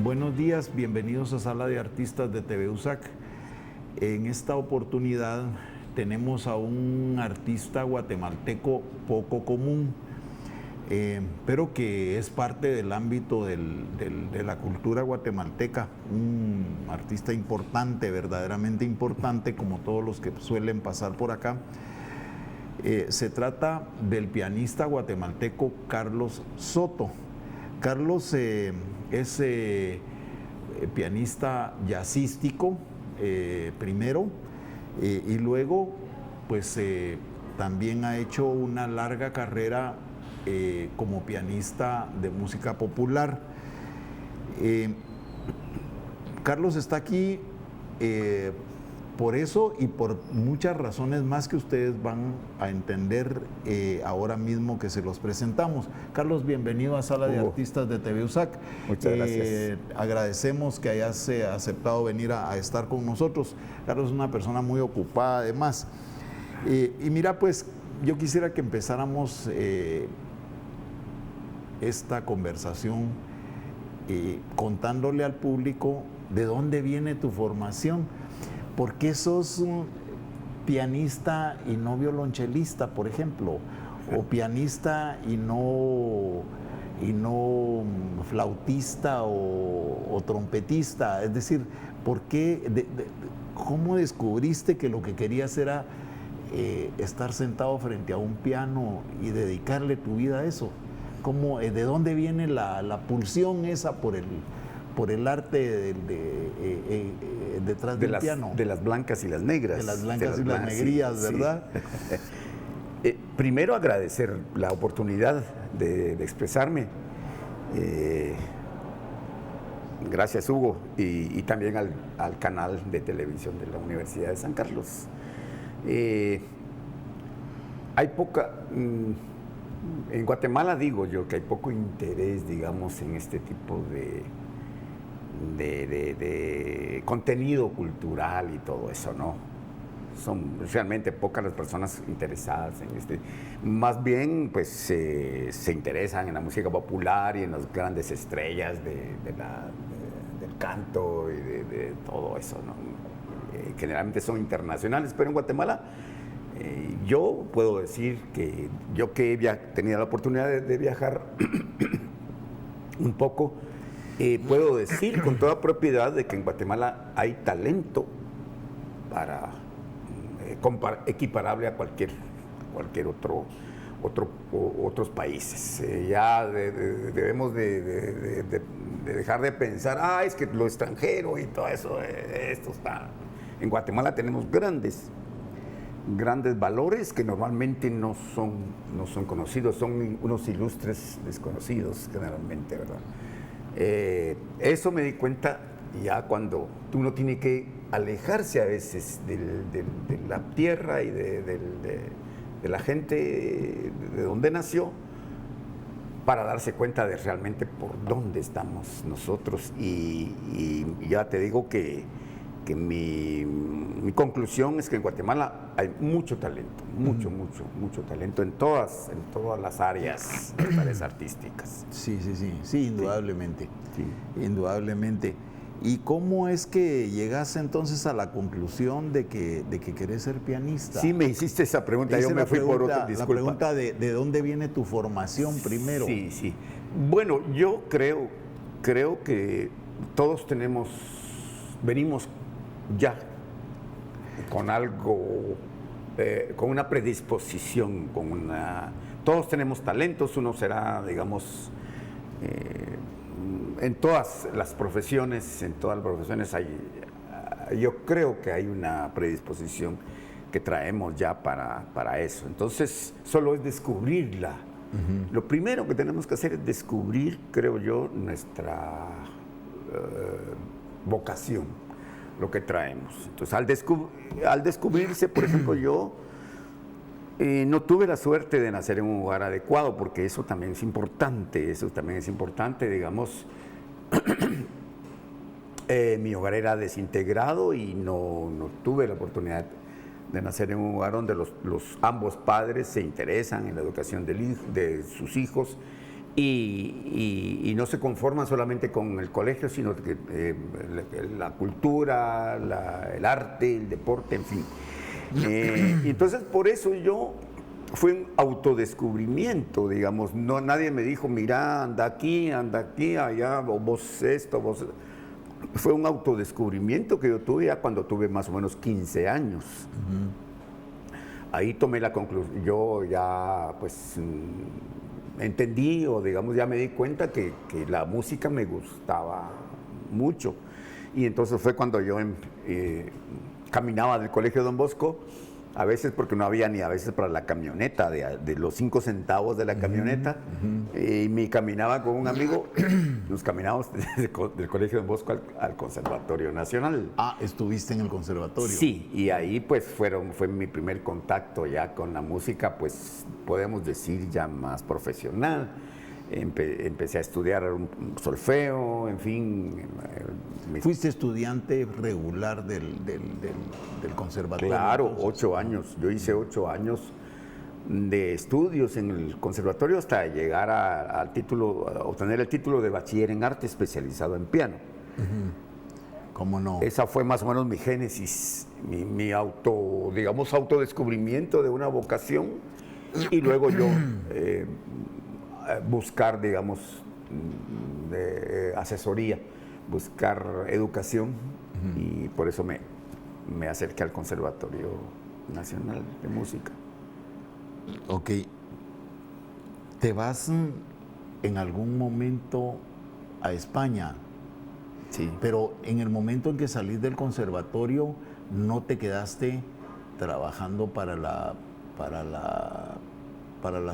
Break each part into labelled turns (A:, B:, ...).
A: Buenos días, bienvenidos a Sala de Artistas de TV USAC. En esta oportunidad tenemos a un artista guatemalteco poco común, pero que es parte del ámbito de la cultura guatemalteca, un artista importante, verdaderamente importante, como todos los que suelen pasar por acá. Se trata del pianista guatemalteco Carlos Soto. Carlos es pianista jazzístico primero, y luego pues también ha hecho una larga carrera como pianista de música popular. Carlos está aquí por eso y por muchas razones más que ustedes van a entender ahora mismo que se los presentamos. Carlos, bienvenido a Sala de Artistas de TV USAC.
B: Muchas gracias.
A: Agradecemos que hayas aceptado venir a estar con nosotros. Carlos es una persona muy ocupada además. Y mira, pues yo quisiera que empezáramos esta conversación contándole al público de dónde viene tu formación. ¿Por qué sos un pianista y no violonchelista, por ejemplo? O pianista y no flautista o trompetista. Es decir, ¿por qué, cómo descubriste que lo que querías era estar sentado frente a un piano y dedicarle tu vida a eso? ¿Cómo, de dónde viene la pulsión esa por el arte detrás del piano?
B: De las blancas y las negras.
A: De las blancas y las negrías, sí, ¿verdad?
B: Sí. Primero agradecer la oportunidad de expresarme. Gracias, Hugo, y también al canal de televisión de la Universidad de San Carlos. Hay poca... en Guatemala digo yo que hay poco interés, digamos, en este tipo de contenido cultural y todo eso, ¿no? Son realmente pocas las personas interesadas en este. Más bien, pues, se interesan en la música popular y en las grandes estrellas del canto y de todo eso, ¿no? Generalmente son internacionales, pero en Guatemala yo puedo decir que yo que he tenido la oportunidad de viajar un poco, puedo decir con toda propiedad de que en Guatemala hay talento para equiparable a cualquier otros países. Ya debemos de dejar de pensar, es que lo extranjero y todo eso, esto está. En Guatemala tenemos grandes valores que normalmente no son conocidos, son unos ilustres desconocidos generalmente, ¿verdad? Eso me di cuenta ya cuando uno tiene que alejarse a veces de la tierra y de la gente de donde nació para darse cuenta de realmente por dónde estamos nosotros. Y ya te digo que mi conclusión es que en Guatemala hay mucho talento, mucho talento en todas las áreas artísticas.
A: Sí, indudablemente.
B: Sí.
A: Indudablemente. ¿Y cómo es que llegaste entonces a la conclusión de que querés ser pianista?
B: Sí, me hiciste esa pregunta, yo me fui por otra, disculpa.
A: La pregunta de dónde viene tu formación primero.
B: Sí. Bueno, yo creo que todos venimos ya con algo, con una predisposición, todos tenemos talentos, uno será, digamos, en todas las profesiones yo creo que hay una predisposición que traemos ya para eso. Entonces, solo es descubrirla. Uh-huh. Lo primero que tenemos que hacer es descubrir, creo yo, nuestra vocación, lo que traemos. Entonces, al descubrirse, por ejemplo, yo no tuve la suerte de nacer en un lugar adecuado, porque eso también es importante, digamos. Mi hogar era desintegrado y no tuve la oportunidad de nacer en un lugar donde ambos padres se interesan en la educación de sus hijos y no se conforman solamente con el colegio, sino que la cultura, el arte, el deporte, en fin. Y entonces por eso fue un autodescubrimiento, digamos. No, nadie me dijo, mira, anda aquí, allá, o vos esto, vos... Fue un autodescubrimiento que yo tuve ya cuando tuve más o menos 15 años. Ahí tomé la conclusión. Yo ya, pues, entendí, o digamos, ya me di cuenta que la música me gustaba mucho. Y entonces fue cuando yo caminaba del Colegio Don Bosco, a veces porque no había ni a veces para la camioneta, de los 5 centavos de la camioneta, y me caminaba con un amigo, nos caminábamos del Colegio Don Bosco al Conservatorio Nacional.
A: Ah, ¿estuviste en el conservatorio?
B: Sí, y ahí pues fue mi primer contacto ya con la música, pues podemos decir ya más profesional. Empecé a estudiar un solfeo, en fin.
A: ¿Fuiste estudiante regular del conservatorio?
B: Claro,
A: entonces?
B: 8 años. Yo hice 8 años de estudios en el conservatorio hasta llegar a obtener el título de bachiller en arte especializado en piano.
A: ¿Cómo no?
B: Esa fue más o menos mi génesis, mi autodescubrimiento de una vocación, y luego yo buscar, digamos, asesoría, buscar educación, y por eso me acerqué al Conservatorio Nacional de Música.
A: Ok. ¿Te vas en algún momento a España?
B: Sí.
A: Pero en el momento en que salís del conservatorio, no te quedaste trabajando para la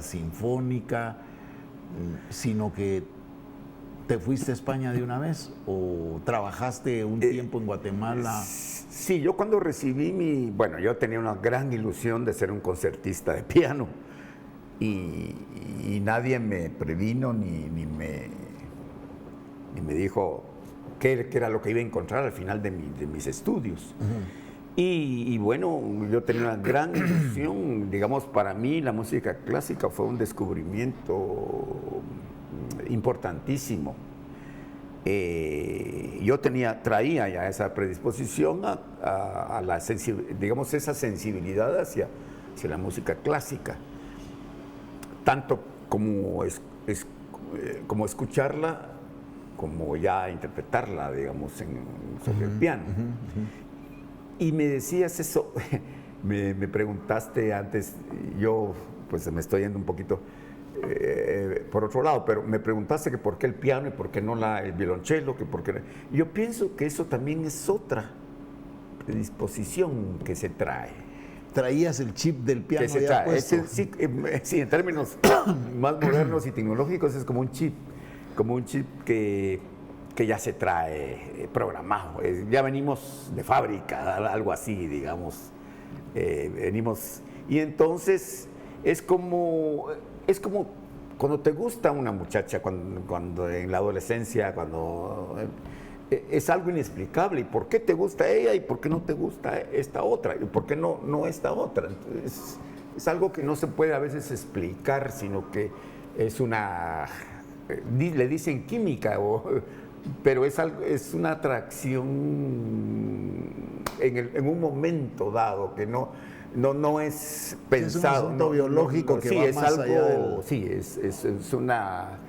A: sinfónica, sino que te fuiste a España de una vez, o trabajaste un tiempo en Guatemala.
B: Sí, yo cuando recibí bueno, yo tenía una gran ilusión de ser un concertista de piano, y nadie me previno ni me dijo qué era lo que iba a encontrar al final de mis estudios. Y bueno, yo tenía una gran ilusión. Digamos, para mí la música clásica fue un descubrimiento importantísimo. Yo traía ya esa predisposición a digamos, esa sensibilidad hacia la música clásica, tanto como escucharla, como ya interpretarla, digamos, sobre el piano. Y me decías eso, me preguntaste antes, yo pues me estoy yendo un poquito por otro lado, pero me preguntaste que por qué el piano y por qué no el violonchelo, yo pienso que eso también es otra predisposición que se trae.
A: ¿Traías el chip del piano
B: Que
A: ya puesto?
B: Sí, en términos más modernos y tecnológicos es como un chip que ya se trae programado. Ya venimos de fábrica, algo así, digamos. Venimos. Y entonces es como cuando te gusta una muchacha, cuando en la adolescencia, es algo inexplicable. ¿Y por qué te gusta ella y por qué no te gusta esta otra? ¿Y por qué no esta otra? Entonces, es algo que no se puede a veces explicar, sino que es le dicen química, pero es una atracción en un momento dado que no es pensado.
A: Es un asunto biológico que va más allá del...
B: Sí, es una...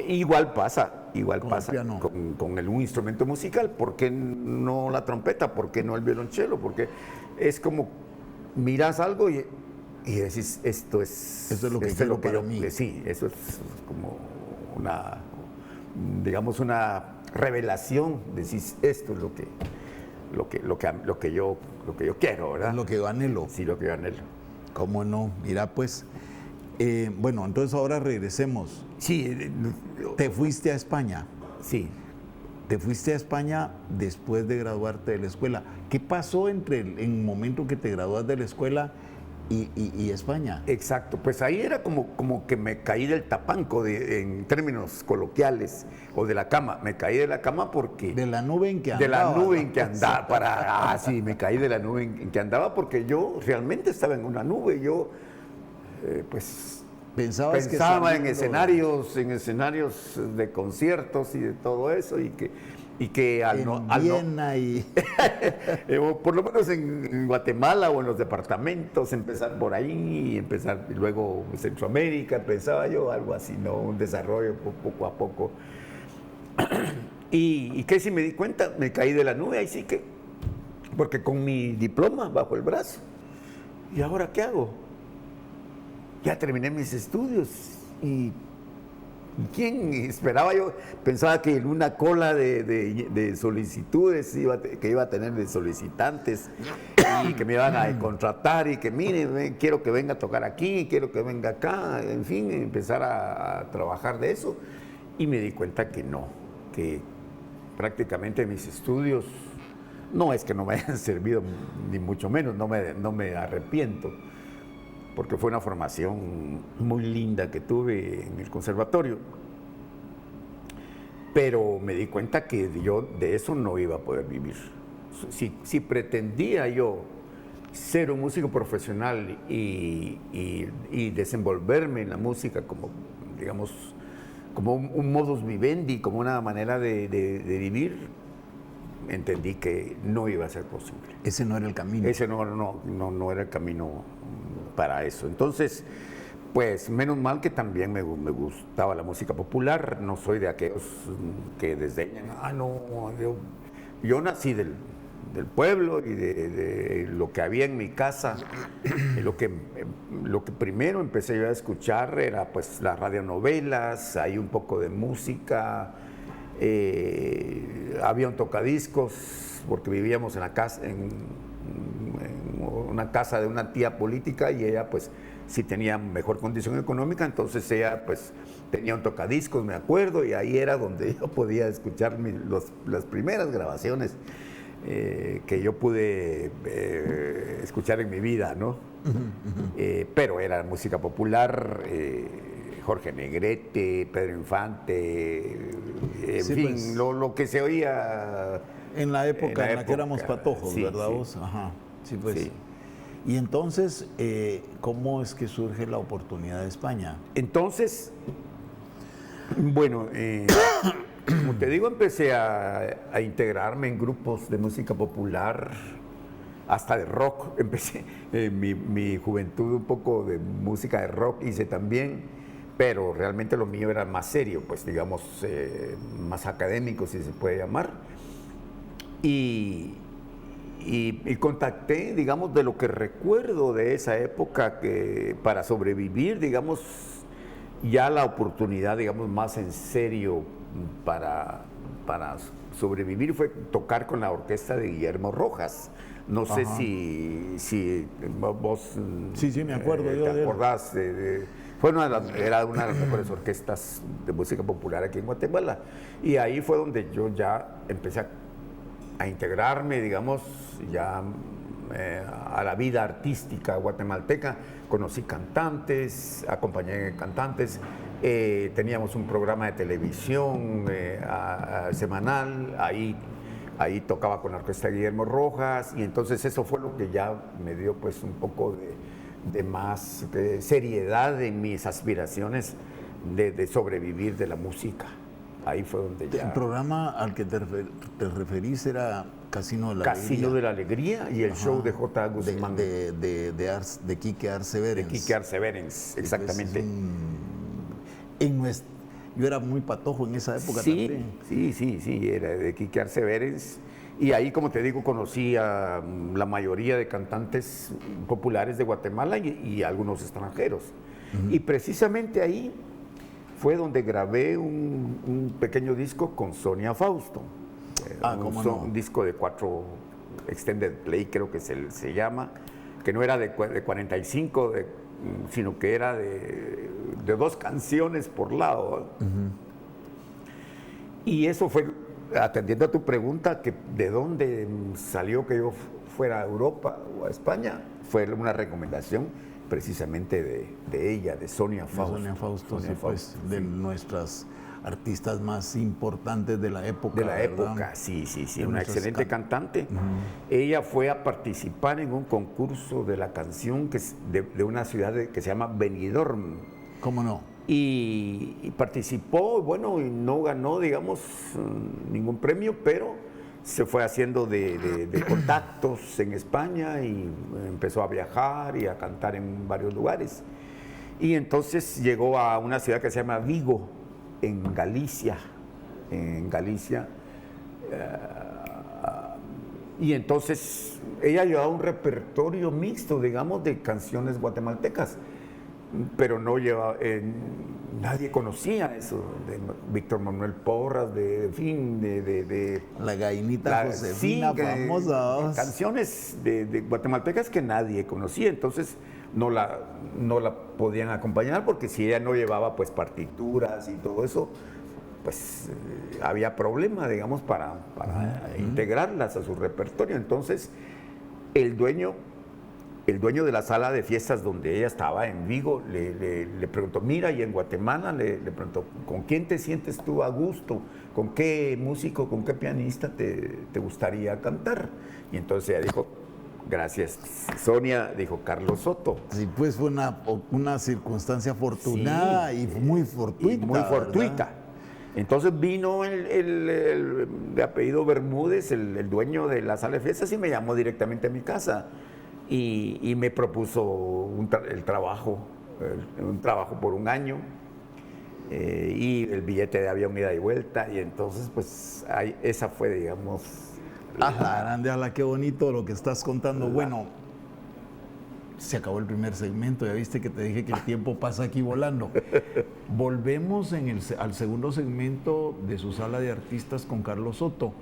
B: Igual pasa con un instrumento musical. ¿Por qué no la trompeta? ¿Por qué no el violonchelo? Porque es como miras algo y decís, esto es
A: lo que quiero para mí.
B: Sí, eso es como digamos una revelación. Decís, esto es lo que yo quiero, ¿verdad?
A: Es lo que yo anhelo.
B: Sí, lo que yo anhelo.
A: ¿Cómo no? Mira, pues, bueno, entonces ahora regresemos.
B: Sí.
A: ¿Te fuiste a España?
B: Sí.
A: Te fuiste a España después de graduarte de la escuela. ¿Qué pasó en el momento que te gradúas de la escuela y España?
B: Exacto, pues ahí era como que me caí del tapanco, en términos coloquiales, o de la cama. Me caí de la cama porque...
A: De la nube en que andaba.
B: De la nube en que andaba, sí, me caí de la nube en que andaba porque yo realmente estaba en una nube. Yo, pues, Pensaba en escenarios de conciertos y de todo eso, y que
A: Viena y...
B: o por lo menos en Guatemala o en los departamentos, empezar por ahí, y empezar luego en Centroamérica, pensaba yo algo así, ¿no? Un desarrollo poco a poco. Y que si me di cuenta, me caí de la nube, ahí sí que, porque con mi diploma bajo el brazo, ¿y ahora qué hago? Ya terminé mis estudios y ¿quién esperaba yo? Pensaba que en una cola de solicitudes que iba a tener de solicitantes y que me iban a contratar y que mire, quiero que venga a tocar aquí, quiero que venga acá, en fin, empezar a trabajar de eso. Y me di cuenta que no, que prácticamente mis estudios, no es que no me hayan servido, ni mucho menos, no me arrepiento, porque fue una formación muy linda que tuve en el conservatorio. Pero me di cuenta que yo de eso no iba a poder vivir. Si pretendía yo ser un músico profesional y desenvolverme en la música como, digamos, como un modus vivendi, como una manera de vivir, entendí que no iba a ser posible.
A: Ese no era el camino.
B: Ese no era el camino para eso. Entonces, pues menos mal que también me gustaba la música popular. No soy de aquellos que desdeñan. Yo nací del pueblo y de lo que había en mi casa. Lo que primero empecé yo a escuchar era pues las radionovelas, hay un poco de música. Había un tocadiscos porque vivíamos en una casa de una tía política, y ella pues sí tenía mejor condición económica, entonces ella pues tenía un tocadiscos, me acuerdo, y ahí era donde yo podía escuchar las primeras grabaciones que yo pude escuchar en mi vida, ¿no? Pero era música popular. Jorge Negrete, Pedro Infante, en
A: Sí,
B: fin,
A: pues,
B: lo que se oía
A: en la época en la que éramos patojos,
B: sí,
A: ¿verdad
B: sí.
A: vos? Ajá, sí, pues.
B: Sí.
A: Y entonces, ¿cómo es que surge la oportunidad de España?
B: Entonces, bueno, como te digo, empecé a integrarme en grupos de música popular, hasta de rock. Empecé mi juventud un poco de música de rock hice también, pero realmente lo mío era más serio, pues digamos, más académico, si se puede llamar. Y contacté, digamos, de lo que recuerdo de esa época, que para sobrevivir, digamos, ya la oportunidad, digamos, más en serio para sobrevivir fue tocar con la orquesta de Guillermo Rojas. No sé si vos
A: Sí, me acuerdo yo
B: te
A: de él.
B: acordás era una de las mejores orquestas de música popular aquí en Guatemala. Y ahí fue donde yo ya empecé a integrarme, digamos, ya a la vida artística guatemalteca. Conocí cantantes, acompañé cantantes, teníamos un programa de televisión semanal, ahí tocaba con la orquesta de Guillermo Rojas, y entonces eso fue lo que ya me dio pues un poco de más seriedad en mis aspiraciones de sobrevivir de la música. Ahí fue donde ya...
A: El programa al que te referís era Casino de la Alegría.
B: Casino de la Alegría y el show de J. Guzmán.
A: De Quique Arce Berens.
B: De Quique Arce Berens, exactamente.
A: Yo era muy patojo en esa época también.
B: Sí, era de Quique Arce Berens. Y ahí, como te digo, conocí a la mayoría de cantantes populares de Guatemala y algunos extranjeros. Y precisamente ahí fue donde grabé un pequeño disco con Sonia Fausto. Un disco de 4 extended play, creo que se llama, que no era de 45, sino que era de 2 canciones por lado. Y eso fue, atendiendo a tu pregunta, que de dónde salió que yo fuera a Europa o a España, fue una recomendación precisamente de ella, de Sonia Fausto.
A: Sonia Fausto, pues, de nuestras artistas más importantes de la época.
B: De la época, sí, una excelente cantante. Ella fue a participar en un concurso de la canción de una ciudad que se llama Benidorm,
A: ¿Cómo no?
B: Y participó, bueno, y no ganó, digamos, ningún premio, pero se fue haciendo de contactos en España y empezó a viajar y a cantar en varios lugares. Y entonces llegó a una ciudad que se llama Vigo, en Galicia. Y entonces ella llevaba un repertorio mixto, digamos, de canciones guatemaltecas, pero no llevaba, nadie conocía eso, de Víctor Manuel Porras, de
A: la Gainita Josefina,
B: sí,
A: famosa.
B: Canciones de guatemaltecas que nadie conocía, entonces no la podían acompañar porque si ella no llevaba pues partituras y todo eso, pues había problema, digamos, para integrarlas a su repertorio. Entonces, el dueño de la sala de fiestas donde ella estaba en Vigo le preguntó, mira, y en Guatemala le preguntó, ¿con quién te sientes tú a gusto? ¿Con qué músico, con qué pianista te gustaría cantar? Y entonces ella dijo, gracias, Sonia, dijo Carlos Soto.
A: Sí, pues fue una circunstancia afortunada, sí, y muy fortuita.
B: Muy fortuita. ¿Verdad? Entonces vino el de apellido Bermúdez, el dueño de la sala de fiestas, y me llamó directamente a mi casa y me propuso un trabajo por un año y el billete de avión ida y vuelta, y entonces pues esa fue, digamos...
A: Grande, qué bonito lo que estás contando. Bueno, se acabó el primer segmento, ya viste que te dije que el tiempo pasa aquí volando. Volvemos al segundo segmento de su sala de artistas con Carlos Soto.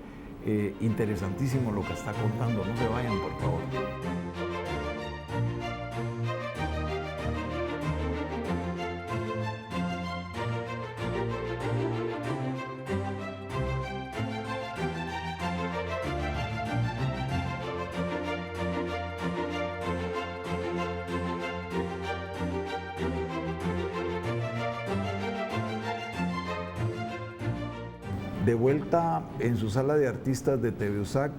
A: Interesantísimo lo que está contando, no se vayan, por favor. De vuelta en su sala de artistas de TVUSAC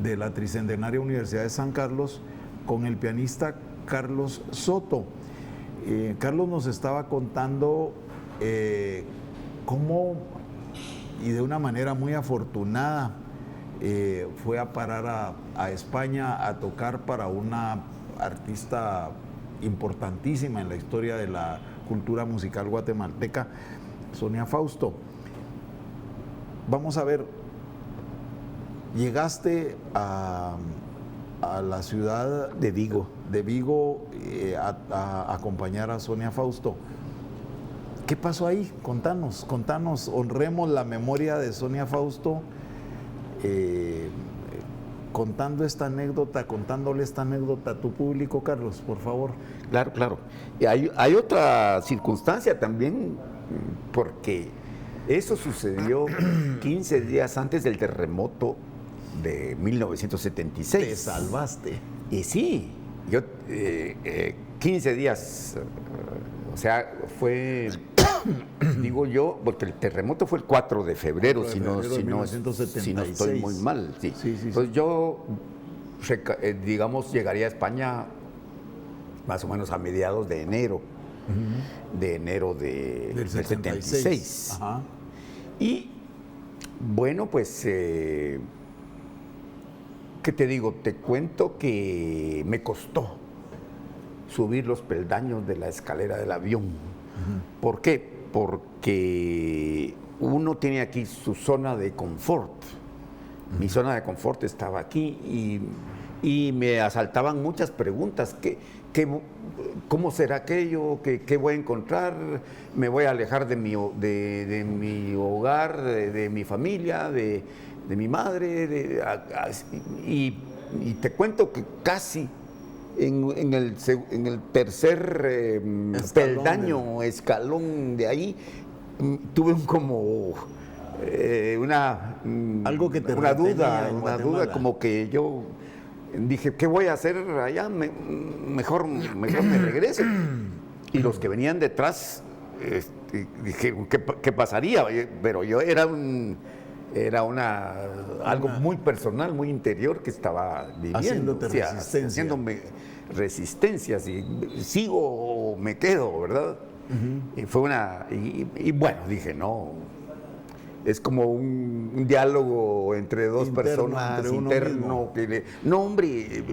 A: de la Tricentenaria Universidad de San Carlos con el pianista Carlos Soto. Carlos nos estaba contando cómo, y de una manera muy afortunada, fue a parar a España a tocar para una artista importantísima en la historia de la cultura musical guatemalteca, Sonia Fausto. Vamos a ver, llegaste a la ciudad de Vigo a acompañar a Sonia Fausto. ¿Qué pasó ahí? Contanos, honremos la memoria de Sonia Fausto contándole esta anécdota a tu público, Carlos, por favor.
B: Claro. Y hay otra circunstancia también, porque eso sucedió 15 días antes del terremoto de 1976.
A: Te salvaste.
B: Y sí, yo 15 días, o sea, fue, digo yo, porque el terremoto fue el 4 de febrero, si no estoy muy mal. Sí. Entonces yo, digamos, llegaría a España más o menos a mediados de enero. De enero del 76.
A: Ajá.
B: Y bueno, pues, ¿qué te digo? Te cuento que me costó subir los peldaños de la escalera del avión. ¿Por qué? Porque uno tiene aquí su zona de confort. Mi zona de confort estaba aquí y me asaltaban muchas preguntas. ¿Cómo será aquello? ¿Qué voy a encontrar? ¿Me voy a alejar de mi hogar, de mi familia, de mi madre? Y te cuento que casi en el tercer escalón de ahí, tuve
A: algo que te
B: una duda, como que yo dije, ¿qué voy a hacer allá? Mejor me regreso. Y los que venían detrás, dije, ¿qué pasaría? Pero yo era algo muy personal, muy interior que estaba viviendo.
A: Haciéndote resistencia.
B: Haciéndome resistencia, si sigo o me quedo, ¿verdad? Fue y bueno, dije, no, es como un diálogo entre dos personas, interno. No, hombre,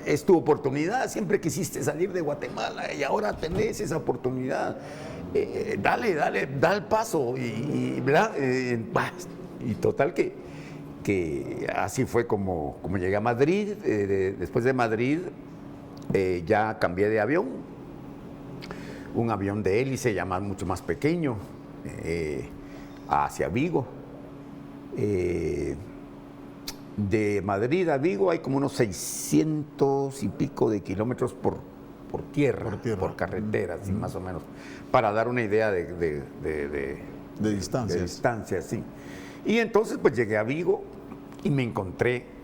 B: es tu oportunidad, siempre quisiste salir de Guatemala y ahora tenés esa oportunidad. Dale, da el paso. ¿Verdad? Y total que así fue como llegué a Madrid. Después de Madrid ya cambié de avión, un avión de hélice ya mucho más pequeño, hacia Vigo. De Madrid a Vigo hay como unos 600 y pico de kilómetros por tierra, por carretera, así más o menos, para dar una idea de
A: distancia.
B: De distancia, sí. Y entonces pues llegué a Vigo y me encontré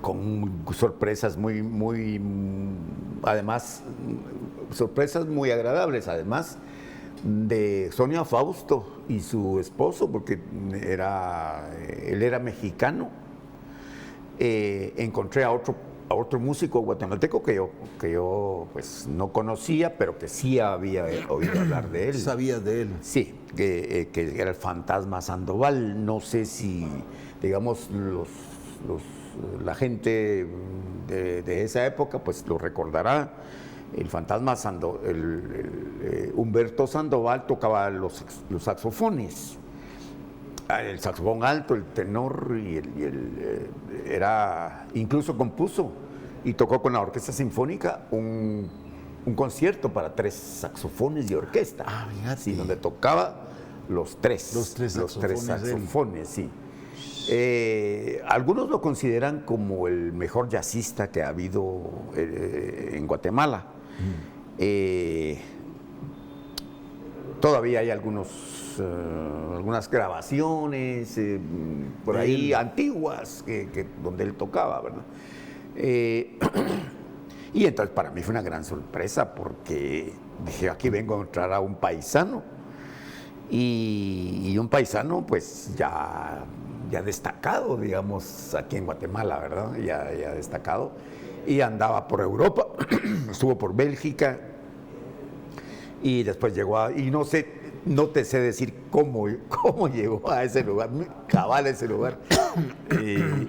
B: con sorpresas además, sorpresas muy agradables, además de Sonia Fausto y su esposo, porque él era mexicano. Encontré a otro músico guatemalteco que yo pues no conocía, pero que sí había oído hablar de él.
A: ¿Sabías de él?
B: Sí, que era el Fantasma Sandoval. No sé si, digamos, la gente de esa época pues lo recordará. El Fantasma Humberto Sandoval tocaba los saxofones, el saxofón alto, el tenor, incluso compuso y tocó con la Orquesta Sinfónica un concierto para 3 saxofones y orquesta. Sí, donde tocaba los tres saxofones, sí. Algunos lo consideran como el mejor jazzista que ha habido en Guatemala. Todavía hay algunas grabaciones por ahí antiguas donde él tocaba, ¿verdad? Y entonces para mí fue una gran sorpresa porque dije, aquí vengo a encontrar a un paisano y un paisano pues ya destacado, digamos, aquí en Guatemala, ¿verdad? Ya destacado. Y andaba por Europa, estuvo por Bélgica y después llegó y no te sé decir cómo llegó a ese lugar, cabal a ese lugar.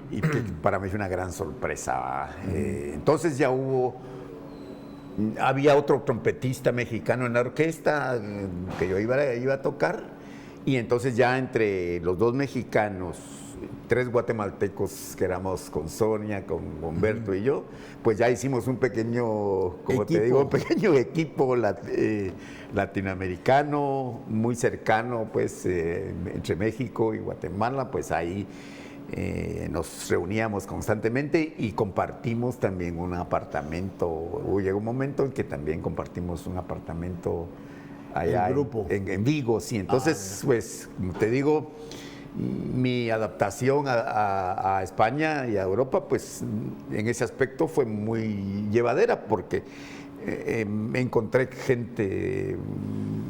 B: Y para mí fue una gran sorpresa. Entonces ya había otro trompetista mexicano en la orquesta que yo iba a tocar. Y entonces ya entre los 2 mexicanos, 3 guatemaltecos que éramos con Sonia, con Humberto y yo, pues ya hicimos un pequeño equipo latinoamericano muy cercano, pues entre México y Guatemala, pues ahí nos reuníamos constantemente y compartimos también un apartamento. Llegó un momento en que también compartimos un apartamento allá en Vigo, sí. Entonces, pues, como te digo, mi adaptación a España y a Europa, pues, en ese aspecto fue muy llevadera, porque encontré gente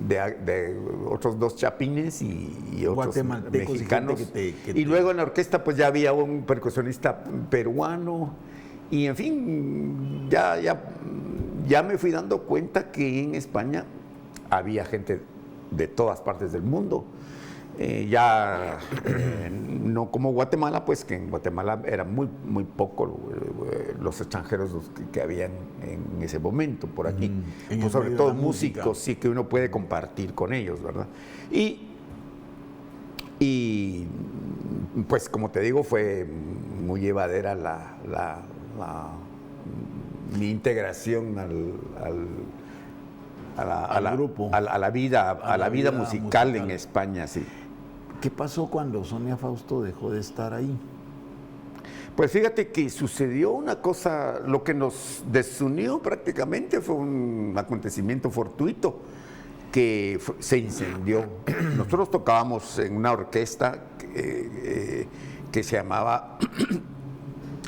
B: de otros 2 chapines y otros mexicanos. Y luego en la orquesta, pues, ya había un percusionista peruano. Y, en fin, ya me fui dando cuenta que en España había gente de todas partes del mundo. No como Guatemala, pues que en Guatemala eran muy poco los extranjeros que habían en ese momento por aquí. Pues sobre todo músicos, sí, que uno puede compartir con ellos, ¿verdad? Y pues como te digo, fue muy llevadera mi integración al grupo, a la vida musical en España, sí.
A: ¿Qué pasó cuando Sonia Fausto dejó de estar ahí?
B: Pues fíjate que sucedió una cosa, lo que nos desunió prácticamente fue un acontecimiento fortuito, que se incendió. Nosotros tocábamos en una orquesta que se llamaba,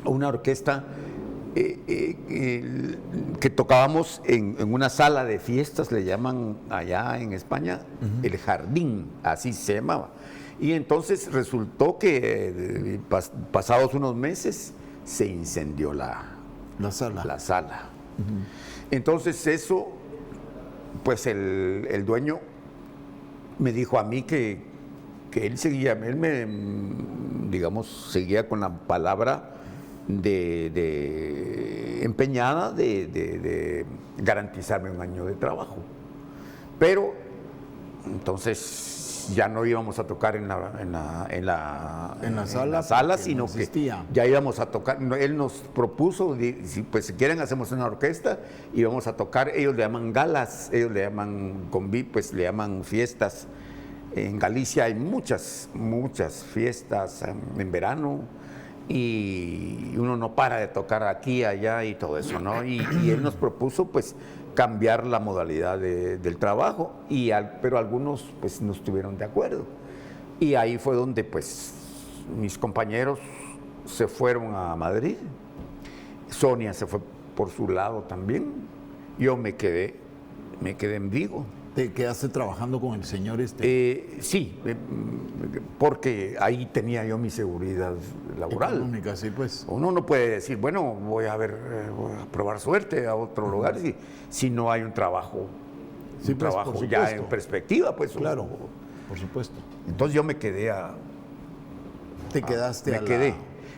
B: una orquesta que tocábamos en una sala de fiestas, le llaman allá en España, El Jardín, así se llamaba. Y entonces resultó que pasados unos meses se incendió la sala. Entonces eso pues el dueño me dijo a mí que él seguía, digamos, seguía con la palabra empeñada de garantizarme un año de trabajo. Pero entonces ya no íbamos a tocar en la sala, sino que ya íbamos a tocar. Él nos propuso, pues si quieren hacemos una orquesta y vamos a tocar. Ellos le llaman galas, ellos le llaman pues le llaman fiestas. En Galicia hay muchas fiestas en verano y uno no para de tocar aquí, allá y todo eso, ¿no? Y él nos propuso pues cambiar la modalidad del trabajo, pero algunos pues no estuvieron de acuerdo. Y ahí fue donde pues mis compañeros se fueron a Madrid, Sonia se fue por su lado también, yo me quedé en Vigo.
A: ¿Te quedaste trabajando con el señor
B: Sí, porque ahí tenía yo mi seguridad laboral.
A: Económica, sí, pues.
B: Uno no puede decir, bueno, voy a probar suerte a otro lugar si no hay un trabajo,
A: sí, pues,
B: trabajo ya en perspectiva, pues.
A: Claro, por supuesto.
B: Entonces yo me quedé
A: Te quedaste
B: me quedé.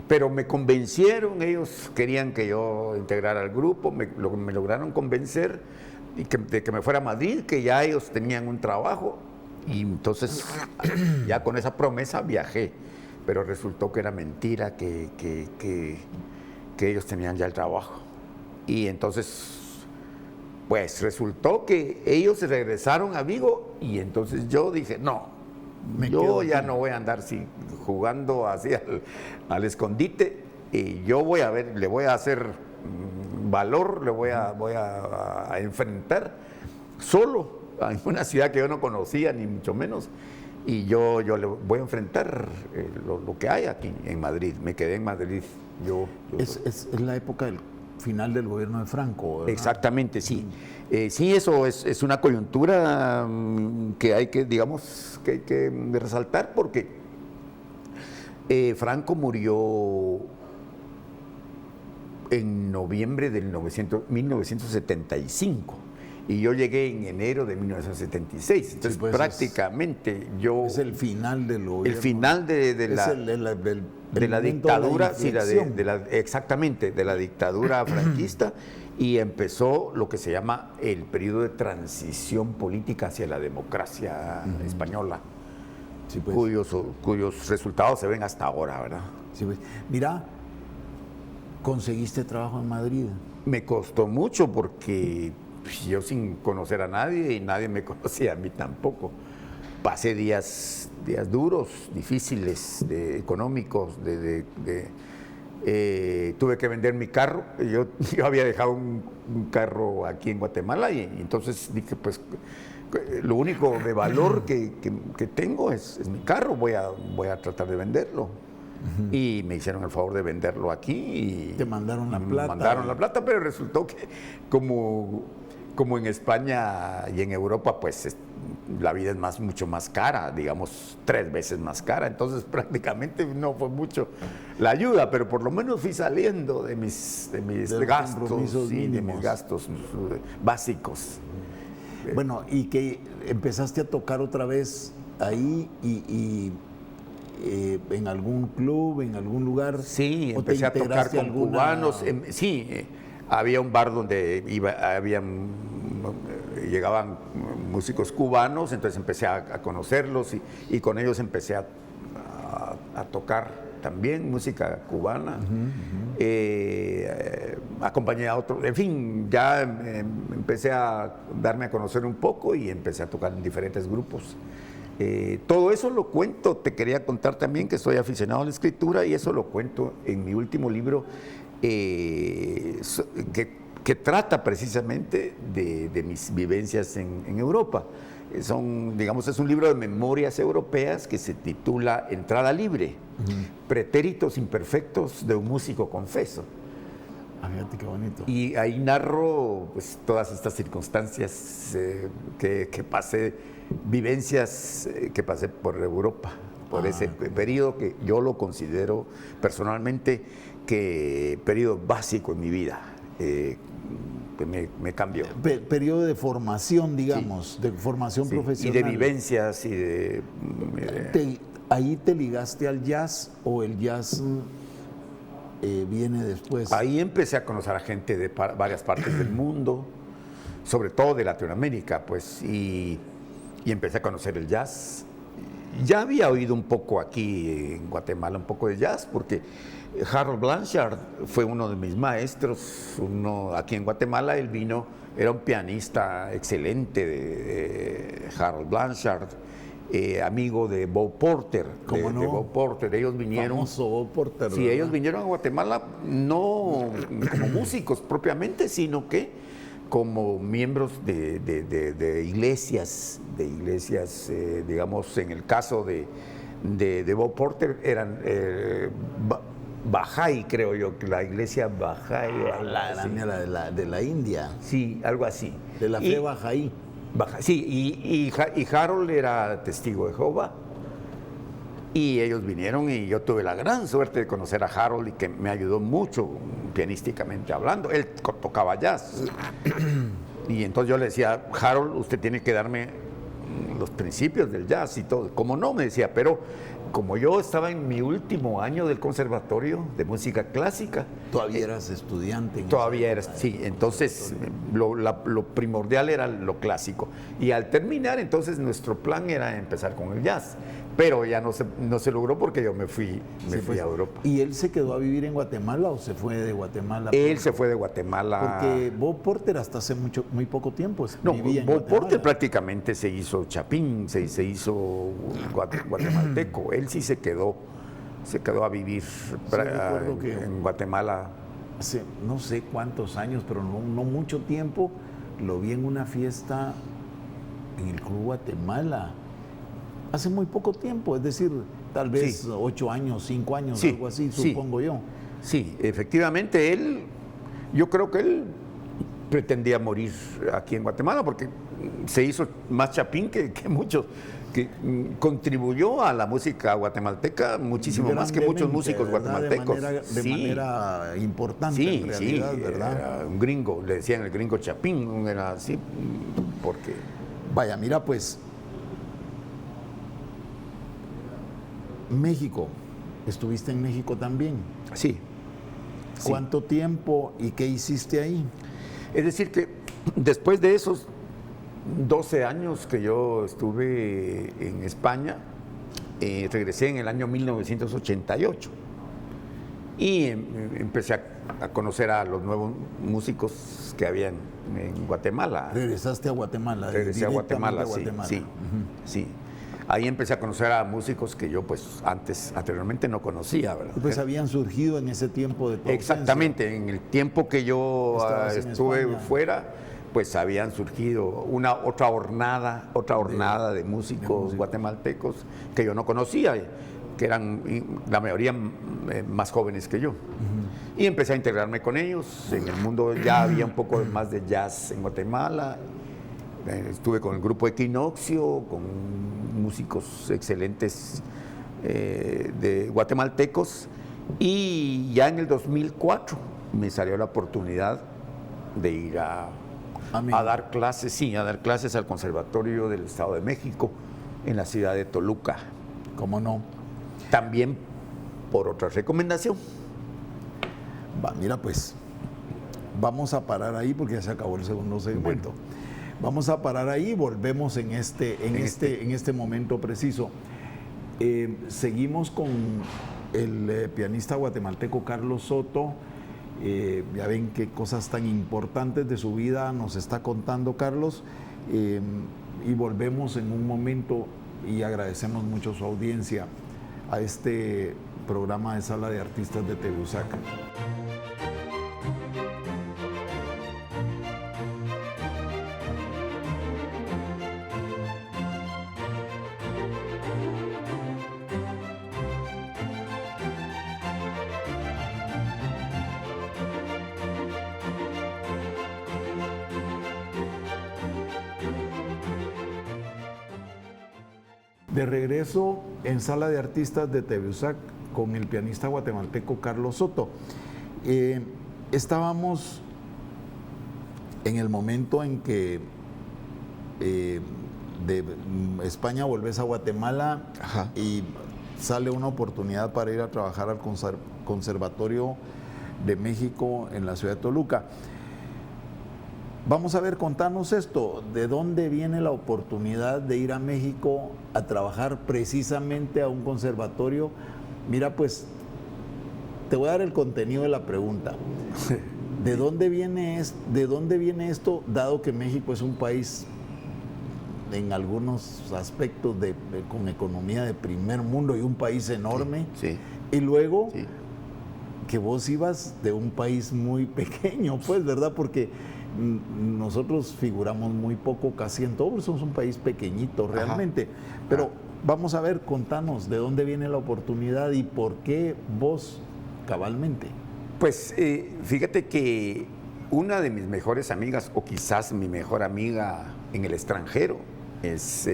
B: Pero me convencieron, ellos querían que yo integrara al grupo, me lograron convencer y de que me fuera a Madrid, que ya ellos tenían un trabajo, y entonces ya con esa promesa viajé, pero resultó que era mentira, que ellos tenían ya el trabajo. Y entonces, pues resultó que ellos se regresaron a Vigo, y entonces yo dije, no, yo ya no voy a andar jugando así al escondite, y yo le voy a hacer valor, le voy a enfrentar solo en una ciudad que yo no conocía, ni mucho menos, y yo le voy a enfrentar lo que hay aquí en Madrid. Me quedé en Madrid.
A: Es la época del final del gobierno de Franco, ¿verdad?
B: Exactamente, sí. Sí, eso es una coyuntura que hay que, digamos, que hay que resaltar, porque Franco murió en noviembre del 1975 y yo llegué en enero de 1976. Entonces, sí, pues prácticamente
A: es el final del gobierno.
B: El final de la dictadura, sí, exactamente, de la dictadura franquista, y empezó lo que se llama el periodo de transición política hacia la democracia española, sí, pues, cuyos resultados se ven hasta ahora, ¿verdad?
A: Sí, pues. Mira, ¿conseguiste trabajo en Madrid?
B: Me costó mucho porque yo sin conocer a nadie y nadie me conocía a mí tampoco. Pasé días duros, difíciles, económicos, tuve que vender mi carro. Yo había dejado un carro aquí en Guatemala y entonces dije, pues lo único de valor que tengo es mi carro, voy a tratar de venderlo. Y me hicieron el favor de venderlo aquí. Y
A: te mandaron la plata.
B: Mandaron la plata, pero resultó que como en España y en Europa, pues la vida es mucho más cara, digamos 3 veces más cara. Entonces prácticamente no fue mucho la ayuda, pero por lo menos fui saliendo de mis gastos y de mis gastos básicos.
A: Bueno, y que empezaste a tocar otra vez ahí y en algún club, en algún lugar.
B: Sí, empecé a tocar con cubanos. Sí, había un bar donde llegaban músicos cubanos, entonces empecé a conocerlos y con ellos empecé a tocar también música cubana. Acompañé a otros, en fin, ya empecé a darme a conocer un poco y empecé a tocar en diferentes grupos. Todo eso lo cuento, te quería contar también que soy aficionado a la escritura y eso lo cuento en mi último libro que trata precisamente de mis vivencias en Europa. Es un libro de memorias europeas que se titula Entrada Libre, Pretéritos Imperfectos de un músico confeso.
A: Fíjate qué bonito.
B: Y ahí narro pues, todas estas circunstancias que pasé, vivencias que pasé por Europa, por ese periodo que yo lo considero personalmente que periodo básico en mi vida. pues me cambió.
A: Periodo de formación, digamos, de formación
B: Sí,
A: profesional.
B: y de vivencias y de...
A: ¿Ahí te ligaste al jazz o el jazz viene después?
B: Ahí empecé a conocer a gente de varias partes del mundo, sobre todo de Latinoamérica, pues, y empecé a conocer el jazz. Ya había oído un poco aquí en Guatemala, un poco de jazz, porque Harold Blanchard fue uno de mis maestros. Aquí en Guatemala él vino, era un pianista excelente de Harold Blanchard, amigo de Bob Porter.
A: ¿Cómo no?
B: De Bob Porter. Ellos vinieron.
A: Famoso Bob Porter.
B: Sí,
A: ¿verdad?
B: ellos vinieron a Guatemala no como músicos propiamente, sino que como miembros de iglesias, digamos, en el caso de Bob Porter eran Bahá'í, creo yo, que la iglesia Bahá'í.
A: De la India,
B: Sí, algo así.
A: de la fe bajaí.
B: Sí, y Harold era testigo de Jehová. Y ellos vinieron y yo tuve la gran suerte de conocer a Harold y que me ayudó mucho pianísticamente hablando. Él tocaba jazz. Y entonces yo le decía, Harold, usted tiene que darme los principios del jazz y todo. Como no, me decía, pero como yo estaba en mi último año del conservatorio de música clásica.
A: Todavía eras estudiante.
B: Todavía eras, sí. Entonces lo primordial era lo clásico. Y al terminar, entonces nuestro plan era empezar con el jazz. Pero ya no se logró porque yo me fui a Europa.
A: ¿Y él se quedó a vivir en Guatemala o se fue de Guatemala?
B: Él se fue de Guatemala.
A: Porque Bob Porter hasta hace muy poco tiempo
B: No,
A: vivía en
B: Bob
A: Guatemala.
B: Porter prácticamente se hizo chapín, se hizo guatemalteco. Él sí se quedó a vivir
A: recuerdo que
B: en Guatemala.
A: Hace no sé cuántos años, pero no mucho tiempo, lo vi en una fiesta en el Club Guatemala. Hace muy poco tiempo, es decir, tal vez
B: Sí.
A: 8 años, 5 años,
B: Sí,
A: algo así,
B: sí.
A: supongo yo.
B: Sí, efectivamente, yo creo que él pretendía morir aquí en Guatemala porque se hizo más chapín que muchos, que contribuyó a la música guatemalteca muchísimo más que muchos músicos
A: ¿verdad?
B: guatemaltecos.
A: De
B: Sí.
A: manera importante,
B: Sí,
A: en realidad,
B: sí,
A: ¿verdad?
B: era un gringo, le decían el gringo chapín, era así, porque...
A: Vaya, mira, pues, México, estuviste en México también.
B: Sí. Sí.
A: ¿Cuánto tiempo y qué hiciste ahí?
B: Es decir, que después de esos 12 años que yo estuve en España, regresé en el año 1988 y empecé a conocer a los nuevos músicos que habían en Guatemala.
A: Regresaste a Guatemala.
B: Regresé a Guatemala,
A: directamente a
B: sí, sí. Ahí empecé a conocer a músicos que yo pues anteriormente no conocía, ¿verdad?
A: Pues habían surgido en ese tiempo de tu ausencia.
B: Exactamente, en el tiempo que yo estuve fuera, pues habían surgido otra hornada de músicos guatemaltecos que yo no conocía, que eran la mayoría más jóvenes que yo. Y empecé a integrarme con ellos. En el mundo ya había un poco más de jazz en Guatemala. Estuve con el grupo Equinoccio, con músicos excelentes de guatemaltecos, y ya en el 2004 me salió la oportunidad de ir a dar clases, al Conservatorio del Estado de México en la ciudad de Toluca.
A: ¿Cómo no?
B: También por otra recomendación.
A: Mira, pues, vamos a parar ahí porque ya se acabó el segundo segmento. Vamos a parar ahí y volvemos en este momento preciso. Seguimos con el pianista guatemalteco Carlos Soto. Ya ven qué cosas tan importantes de su vida nos está contando Carlos. Y volvemos en un momento y agradecemos mucho su audiencia a este programa de Sala de Artistas de TV-USAC. De regreso en Sala de Artistas de TV-USAC con el pianista guatemalteco Carlos Soto. Estábamos en el momento en que de España volvés a Guatemala
B: Ajá.
A: y sale una oportunidad para ir a trabajar al Conservatorio de México en la ciudad de Toluca. Vamos a ver, contanos esto, ¿de dónde viene la oportunidad de ir a México a trabajar precisamente a un conservatorio? Mira, pues, te voy a dar el contenido de la pregunta. ¿De dónde viene esto, dado que México es un país en algunos aspectos con economía de primer mundo y un país enorme?
B: Sí, sí.
A: Y luego
B: Sí.
A: que vos ibas de un país muy pequeño, pues, ¿verdad? Porque nosotros figuramos muy poco casi en todo, somos un país pequeñito realmente.
B: Ajá.
A: Pero vamos a ver, contanos de dónde viene la oportunidad y por qué vos cabalmente.
B: Pues fíjate que una de mis mejores amigas, o quizás mi mejor amiga en el extranjero, es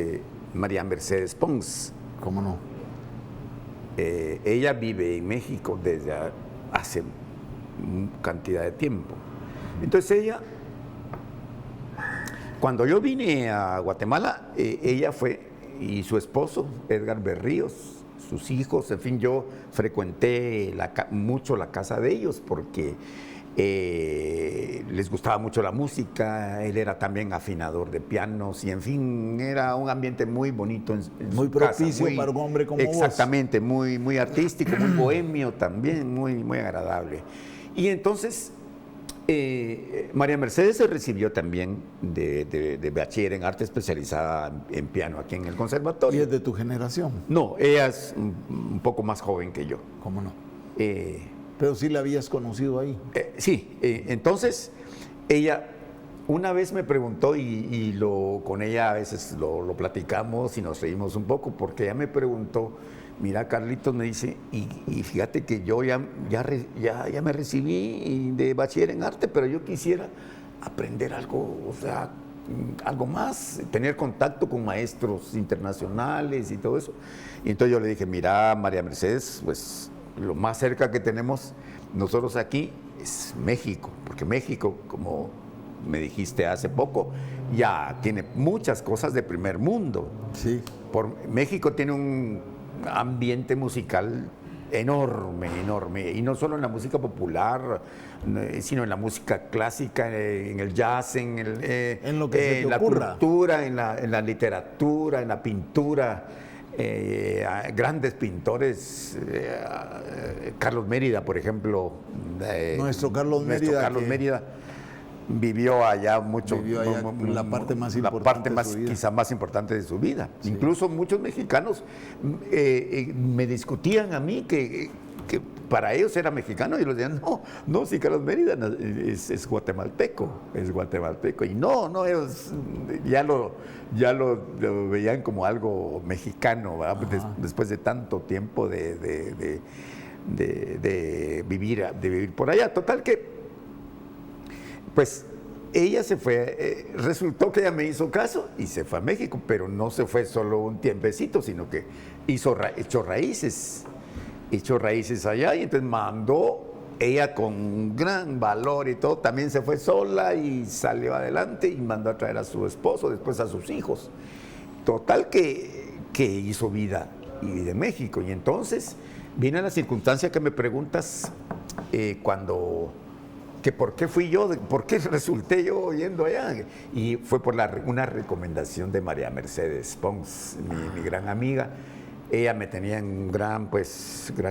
B: María Mercedes Pons.
A: ¿Cómo no?
B: Ella vive en México desde hace cantidad de tiempo. Entonces ella, cuando yo vine a Guatemala, ella fue, y su esposo, Edgar Berríos, sus hijos, en fin, yo frecuenté mucho la casa de ellos porque les gustaba mucho la música, él era también afinador de pianos y en fin, era un ambiente muy bonito en
A: Muy
B: su casa,
A: propicio para un hombre como vos.
B: Exactamente, muy, muy artístico, muy bohemio también, muy, muy agradable. Y entonces María Mercedes se recibió también de bachiller en arte especializada en piano aquí en el
A: ¿Y
B: conservatorio.
A: es de tu generación?
B: No, ella es un poco más joven que yo.
A: ¿Cómo no?
B: Eh,
A: Pero sí la habías conocido ahí.
B: sí, entonces ella una vez me preguntó y con ella a veces lo platicamos y nos reímos un poco porque ella me preguntó, mira Carlitos, me dice, y fíjate que yo ya me recibí de bachiller en arte, pero yo quisiera aprender algo, o sea, algo más, tener contacto con maestros internacionales y todo eso. Y entonces yo le dije, mira María Mercedes, pues lo más cerca que tenemos nosotros aquí es México, porque México, como me dijiste hace poco, ya tiene muchas cosas de primer mundo.
A: Sí.
B: México tiene un ambiente musical enorme, enorme, y no solo en la música popular, sino en la música clásica, en el jazz,
A: en lo que se te
B: la
A: ocurra.
B: cultura, en la literatura, en la pintura. Grandes pintores, Carlos Mérida, por ejemplo.
A: Nuestro Carlos
B: Mérida vivió allá mucho.
A: Vivió allá la parte más importante
B: la parte
A: de su vida.
B: quizá más importante de su vida.
A: Sí.
B: Incluso muchos mexicanos me discutían a mí que para ellos era mexicano y los decían, no, sí, Carlos Mérida es guatemalteco, y no, ellos ya lo veían como algo mexicano, ¿verdad? Después de tanto tiempo de vivir por allá. Total que, pues, ella se fue, resultó que ella me hizo caso y se fue a México, pero no se fue solo un tiempecito, sino que echó raíces allá y entonces mandó, ella con gran valor y todo, también se fue sola y salió adelante y mandó a traer a su esposo, después a sus hijos. Total que hizo vida de México. Y entonces viene la circunstancia que me preguntas que por qué fui yo, por qué resulté yo yendo allá. Y fue por una recomendación de María Mercedes Pons, mi gran amiga. Ella me tenía en gran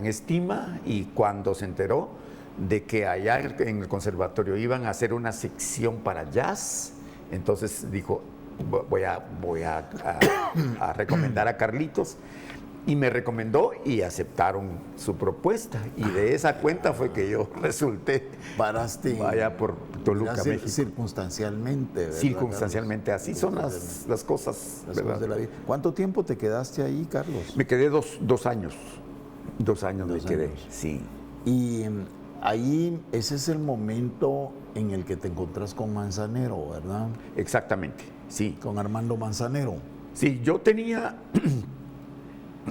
B: estima y cuando se enteró de que allá en el conservatorio iban a hacer una sección para jazz, entonces dijo, voy a recomendar a Carlitos. Y me recomendó y aceptaron su propuesta. Y de esa cuenta fue que yo resulté.
A: Paraste.
B: Vaya por Toluca, México.
A: Circunstancialmente, ¿verdad?
B: Circunstancialmente, así son las cosas, ¿verdad?
A: De la vida. ¿Cuánto tiempo te quedaste ahí, Carlos?
B: Me quedé dos años. 2 años me quedé, sí.
A: Y ahí ese es el momento en el que te encontrás con Manzanero, ¿verdad?
B: Exactamente, sí.
A: Con Armando Manzanero.
B: Sí, yo tenía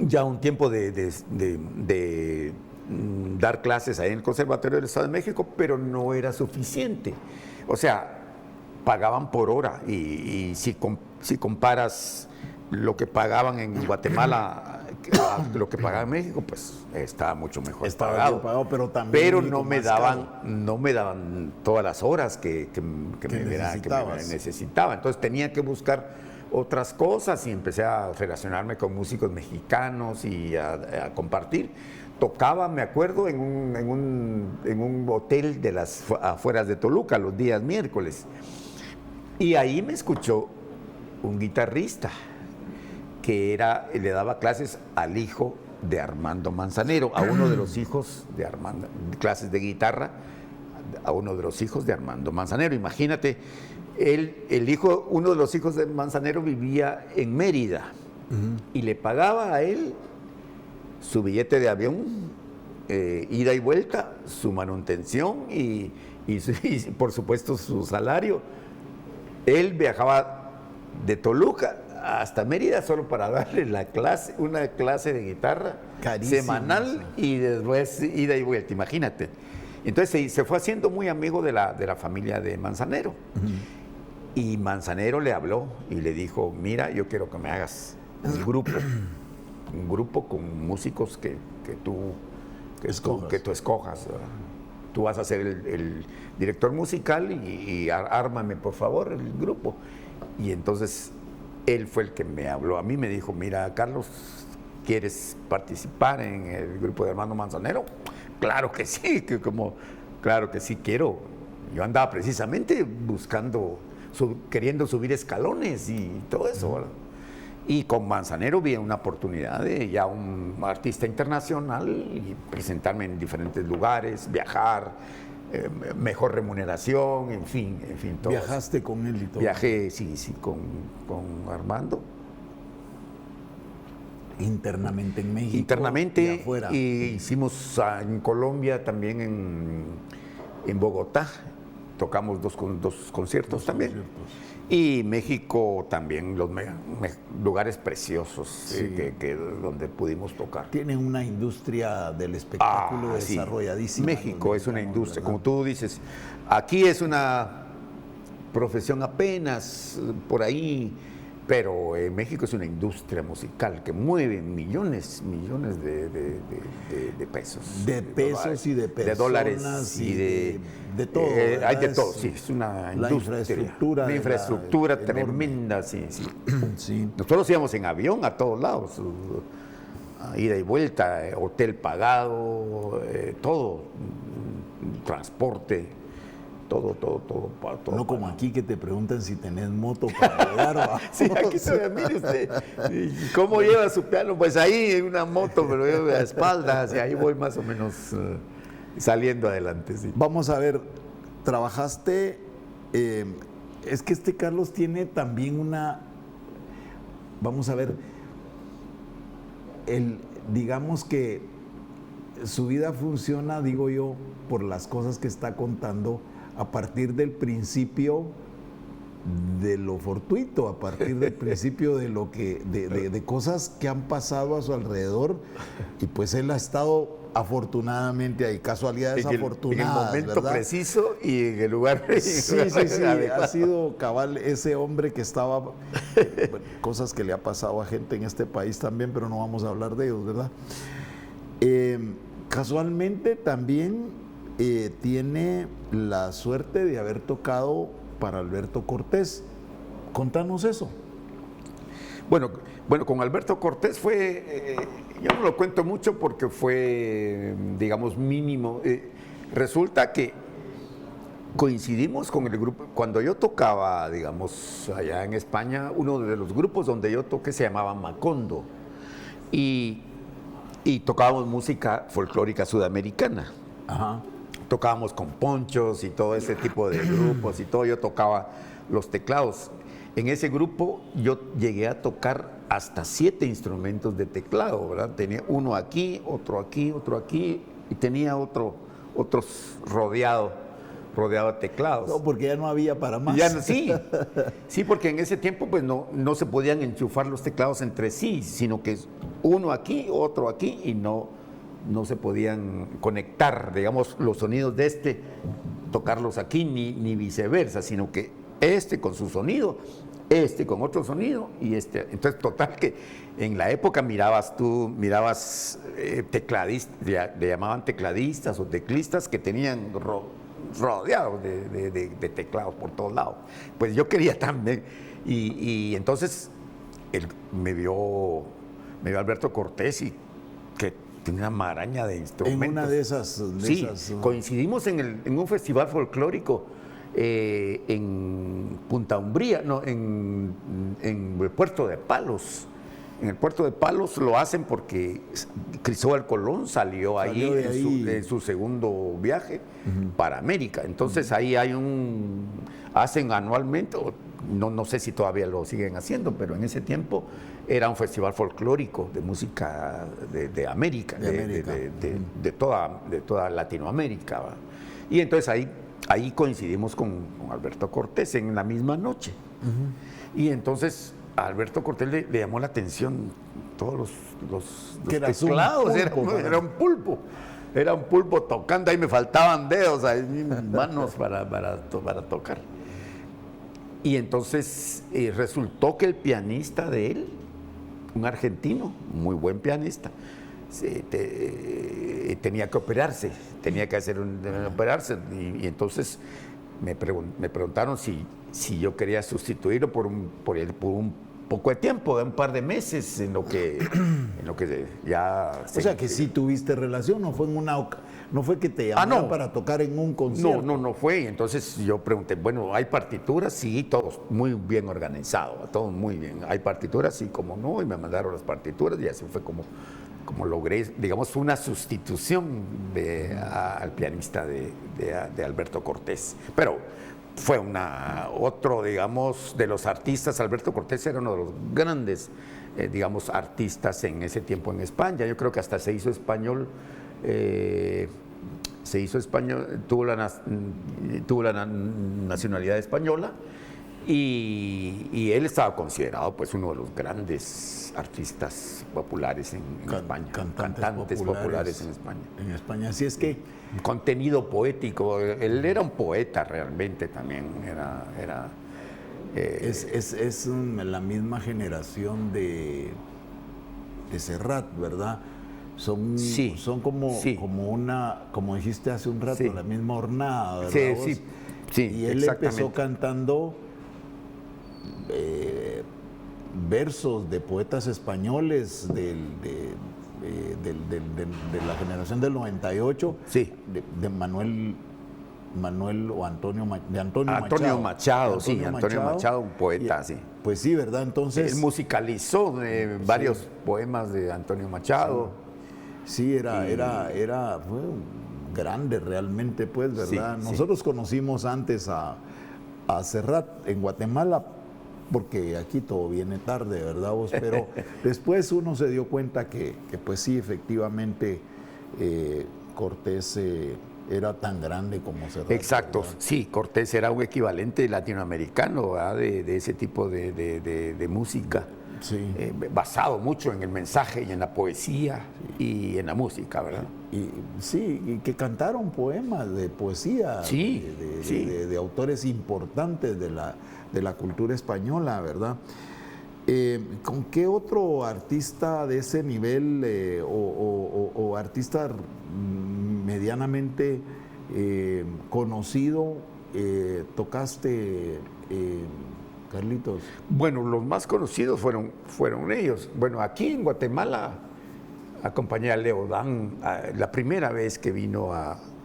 B: ya un tiempo de dar clases ahí en el Conservatorio del Estado de México, pero no era suficiente. O sea, pagaban por hora y si comparas lo que pagaban en Guatemala a lo que pagaba en México, pues estaba mucho mejor
A: Estaba
B: pagado.
A: bien pagado, pero también
B: Pero
A: un
B: no
A: poquito
B: me
A: más
B: daban,
A: caro.
B: no me daban todas las horas que
A: necesitabas.
B: necesitaba. Entonces tenía que buscar otras cosas y empecé a relacionarme con músicos mexicanos y a compartir. Tocaba, me acuerdo, en un hotel de las afueras de Toluca los días miércoles. Y ahí me escuchó un guitarrista que le daba clases al hijo de Armando Manzanero, a uno de los hijos de Armando, clases de guitarra, a uno de los hijos de Armando Manzanero. Imagínate, uno de los hijos de Manzanero vivía en Mérida y le pagaba a él su billete de avión, ida y vuelta, su manutención y por supuesto su salario. Él viajaba de Toluca hasta Mérida solo para darle una clase de guitarra
A: Carísimo,
B: semanal y después ida y vuelta, imagínate. Entonces se fue haciendo muy amigo de la familia de Manzanero. Y Manzanero le habló y le dijo, mira, yo quiero que me hagas un grupo con músicos que tú escojas. Tú vas a ser el director musical y ármame, por favor, el grupo. Y entonces él fue el que me habló a mí, me dijo, mira, Carlos, ¿quieres participar en el grupo de Armando Manzanero? Claro que sí, claro que sí quiero. Yo andaba precisamente buscando, queriendo subir escalones y todo eso, ¿verdad? Y con Manzanero vi una oportunidad de ya un artista internacional y presentarme en diferentes lugares, viajar, mejor remuneración, en fin todo.
A: ¿Viajaste con él y todo?
B: Viajé, sí, con Armando.
A: Internamente en México.
B: Internamente,
A: y afuera.
B: y hicimos en Colombia, también en Bogotá, tocamos dos conciertos también. Y México también, los lugares preciosos
A: Sí.
B: donde pudimos tocar.
A: Tienen una industria del espectáculo
B: Sí.
A: desarrolladísima.
B: México
A: los
B: es una
A: mexicanos,
B: industria,
A: ¿verdad?
B: como tú dices. Aquí es una profesión apenas por ahí, pero en México es una industria musical que mueve millones de pesos.
A: De pesos y de personas.
B: De dólares y
A: de todo.
B: hay de
A: ¿verdad?
B: todo, sí, es una industria.
A: infraestructura
B: Una
A: de
B: infraestructura
A: la-
B: tremenda, sí.
A: Sí.
B: Nosotros íbamos en avión a todos lados, ida y vuelta, hotel pagado, todo, transporte, todo.
A: No como aquí que te preguntan si tenés moto para llegar. ¿va?
B: Sí, aquí se mire usted. ¿Cómo lleva su piano? Pues ahí en una moto, pero yo a espaldas y ahí voy más o menos saliendo adelante. Sí.
A: Vamos a ver, trabajaste. Es que este Carlos tiene también una. Vamos a ver. Digamos que su vida funciona, digo yo, por las cosas que está contando, a partir del principio de lo fortuito, a partir del principio de lo que, de cosas que han pasado a su alrededor, y pues él ha estado afortunadamente, hay casualidades afortunadas,
B: en el momento
A: ¿verdad?
B: preciso y en el lugar
A: Sí,
B: adecuado.
A: ha sido cabal ese hombre que estaba, bueno, cosas que le ha pasado a gente en este país también, pero no vamos a hablar de ellos, ¿verdad? Casualmente también tiene la suerte de haber tocado para Alberto Cortés. Contanos eso.
B: Bueno, con Alberto Cortés fue, yo no lo cuento mucho porque fue, digamos, mínimo. Resulta que coincidimos con el grupo, cuando yo tocaba, digamos, allá en España, uno de los grupos donde yo toqué se llamaba Macondo y tocábamos música folclórica sudamericana.
A: Ajá.
B: Tocábamos con ponchos y todo ese tipo de grupos y todo, yo tocaba los teclados. En ese grupo yo llegué a tocar hasta 7 instrumentos de teclado, ¿verdad? Tenía uno aquí, otro y tenía otros rodeado de teclados.
A: No, porque ya no había para más.
B: Ya no, sí, porque en ese tiempo pues no se podían enchufar los teclados entre sí, sino que uno aquí, otro aquí y no se podían conectar, digamos, los sonidos de tocarlos aquí ni viceversa, sino que este con su sonido, este con otro sonido y este. Entonces, total que en la época mirabas tecladistas, le llamaban tecladistas o teclistas que tenían rodeados de teclados por todos lados. Pues yo quería también. Y entonces me vio Alberto Cortés y que tiene una maraña de instrumentos.
A: En una de esas...
B: Sí, coincidimos en un festival folclórico en Punta Umbría, no, en el Puerto de Palos. En el Puerto de Palos lo hacen porque Cristóbal Colón salió ahí en su segundo viaje para América. Entonces ahí hacen anualmente, no sé si todavía lo siguen haciendo, pero en ese tiempo era un festival folclórico de música de América, de toda Latinoamérica, ¿va? Y entonces ahí coincidimos con Alberto Cortés en la misma noche. Y entonces a Alberto Cortés le llamó la atención todos los teclados, era un pulpo. Era un pulpo tocando, ahí me faltaban dedos, ahí mis manos para tocar. Y entonces resultó que el pianista de él, un argentino, muy buen pianista, tenía que operarse, tenía que operarse. Y entonces me preguntaron si yo quería sustituirlo por un poco de tiempo, de un par de meses, en lo que ya...
A: O sea que sí tuviste relación, no fue que te llamaron para tocar en un concierto.
B: No fue. Entonces yo pregunté, bueno, ¿hay partituras? Sí, todos muy bien organizados, todos muy bien. ¿Hay partituras? Sí, como no, y me mandaron las partituras y así fue como logré, digamos, una sustitución al pianista de Alberto Cortés. Pero fue otro, digamos, de los artistas. Alberto Cortés era uno de los grandes, digamos, artistas en ese tiempo en España. Yo creo que hasta se hizo español, tuvo la nacionalidad española y él estaba considerado pues uno de los grandes artistas populares en España, cantantes populares en España.
A: En España, así es que...
B: Contenido poético, él era un poeta realmente también,
A: Es la misma generación de Serrat, ¿verdad? Son como una, como dijiste hace un rato, la misma hornada, ¿verdad?
B: Sí,
A: y él empezó cantando versos de poetas españoles de la generación del 98, de Manuel o Antonio Machado.
B: Antonio Machado, un poeta, sí.
A: Pues sí, ¿verdad? Entonces...
B: Él musicalizó varios poemas de Antonio Machado.
A: Sí, fue grande realmente, pues, ¿verdad? Nosotros conocimos antes a Serrat en Guatemala, porque aquí todo viene tarde, ¿verdad vos? Pero después uno se dio cuenta que pues sí, efectivamente, Cortés era tan grande como Serrat.
B: Exacto,
A: ¿verdad?
B: sí, Cortés era un equivalente latinoamericano, ¿verdad? De ese tipo de música, basado mucho en el mensaje y en la poesía y en la música, ¿verdad?
A: Y que cantaron poemas de poesía de autores importantes de la cultura española, ¿verdad? ¿Con qué otro artista de ese nivel o artista medianamente conocido tocaste, Carlitos?
B: Bueno, los más conocidos fueron ellos. Bueno, aquí en Guatemala acompañé a Leo Dan la primera vez que vino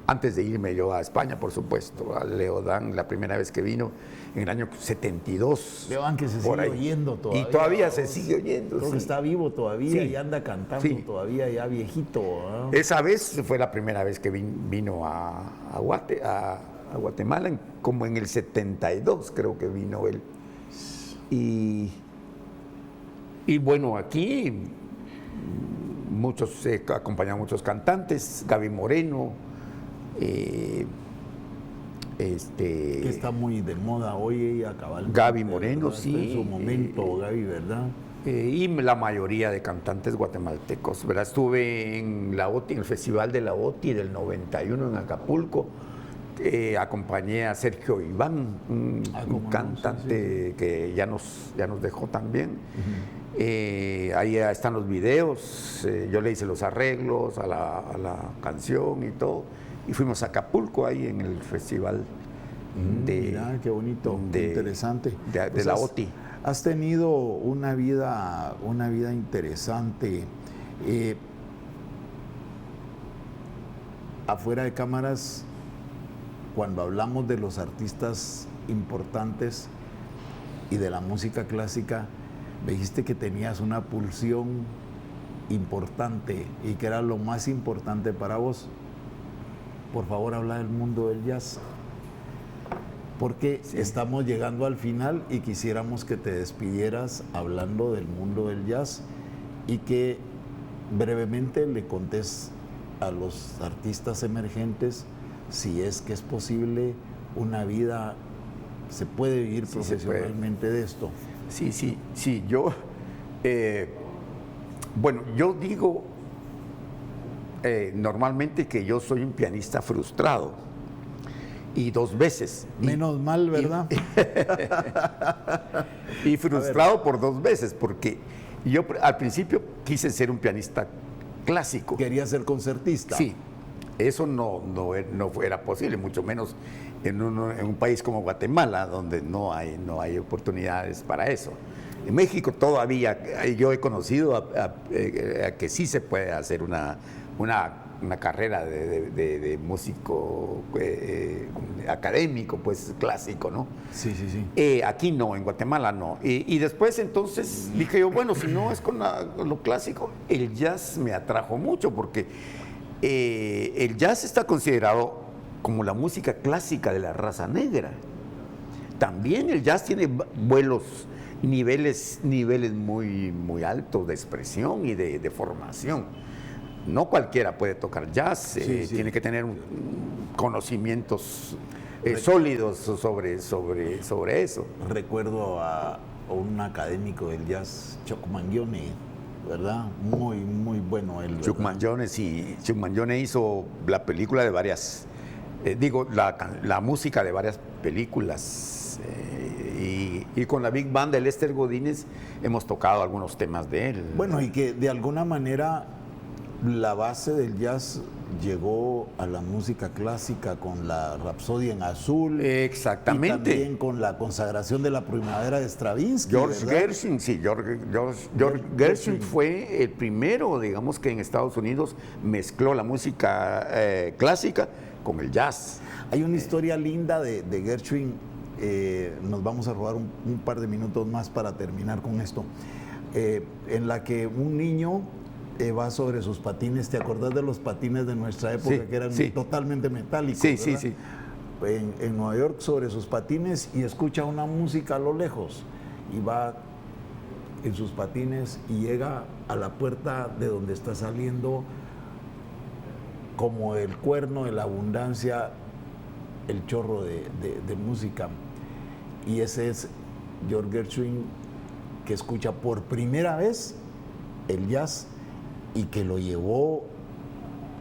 B: antes de irme yo a España, por supuesto, a Leo Dan, la primera vez que vino en el año 72.
A: Leo Dan, que se sigue oyendo todavía.
B: Y todavía se sigue oyendo.
A: Creo que está vivo todavía y anda cantando todavía, ya viejito, ¿no?
B: Esa vez fue la primera vez que vino a Guatemala, como en el 72 creo que vino él. Y bueno, aquí acompañaban muchos cantantes, Gaby Moreno,
A: que está muy de moda hoy cabalmente.
B: Gaby Moreno,
A: ¿verdad? En su momento, Gaby, ¿verdad?
B: Y la mayoría de cantantes guatemaltecos, ¿verdad? Estuve en el Festival de la OTI del 91 en Acapulco, acompañé a Sergio Iván, un cantante que ya nos dejó también. Ahí están los videos, yo le hice los arreglos a la canción y todo. Y fuimos a Acapulco, ahí en el festival
A: Mira, qué bonito, qué interesante.
B: De la OTI.
A: Has tenido una vida interesante. Afuera de cámaras, cuando hablamos de los artistas importantes y de la música clásica, me dijiste que tenías una pulsión importante y que era lo más importante para vos. Por favor, habla del mundo del jazz, porque estamos llegando al final y quisiéramos que te despidieras hablando del mundo del jazz y que brevemente le contés a los artistas emergentes si es que es posible una vida, se puede vivir profesionalmente de esto.
B: Sí, yo, bueno, yo digo normalmente que yo soy un pianista frustrado, y 2 veces.
A: Menos mal, ¿verdad?
B: Y frustrado por 2 veces, porque yo al principio quise ser un pianista clásico.
A: Quería ser concertista.
B: Sí, eso no era posible, mucho menos en un país como Guatemala, donde no hay oportunidades para eso. En México todavía yo he conocido a que sí se puede hacer una carrera de músico académico, pues clásico, ¿no?
A: Sí.
B: Aquí no, en Guatemala no. Y después entonces dije yo, bueno, si no es con lo clásico, el jazz me atrajo mucho, porque el jazz está considerado como la música clásica de la raza negra. También el jazz tiene niveles muy altos de expresión y de formación. No cualquiera puede tocar jazz, tiene que tener conocimientos sólidos sobre eso.
A: Recuerdo a un académico del jazz, Chuck Mangione, ¿verdad? Muy bueno él.
B: Chuck Mangione, sí. Chuck Mangione hizo la película de varias, la música de varias películas. Y con la Big Band de Lester Godínez hemos tocado algunos temas de él.
A: Bueno, y que de alguna manera la base del jazz llegó a la música clásica con la Rapsodia en Azul.
B: Exactamente.
A: Y también con la consagración de la primavera de Stravinsky.
B: George
A: ¿verdad?
B: Gershwin, sí. George Gershwin fue el primero, digamos, que en Estados Unidos mezcló la música clásica con el jazz.
A: Hay una historia linda de Gershwin. Nos vamos a robar un par de minutos más para terminar con esto. En la que un niño va sobre sus patines. ¿Te acordás de los patines de nuestra época, que eran totalmente metálicos?
B: Sí.
A: En Nueva York, sobre sus patines, y escucha una música a lo lejos y va en sus patines y llega a la puerta de donde está saliendo como el cuerno de la abundancia, el chorro de música. Y ese es George Gershwin, que escucha por primera vez el jazz y que lo llevó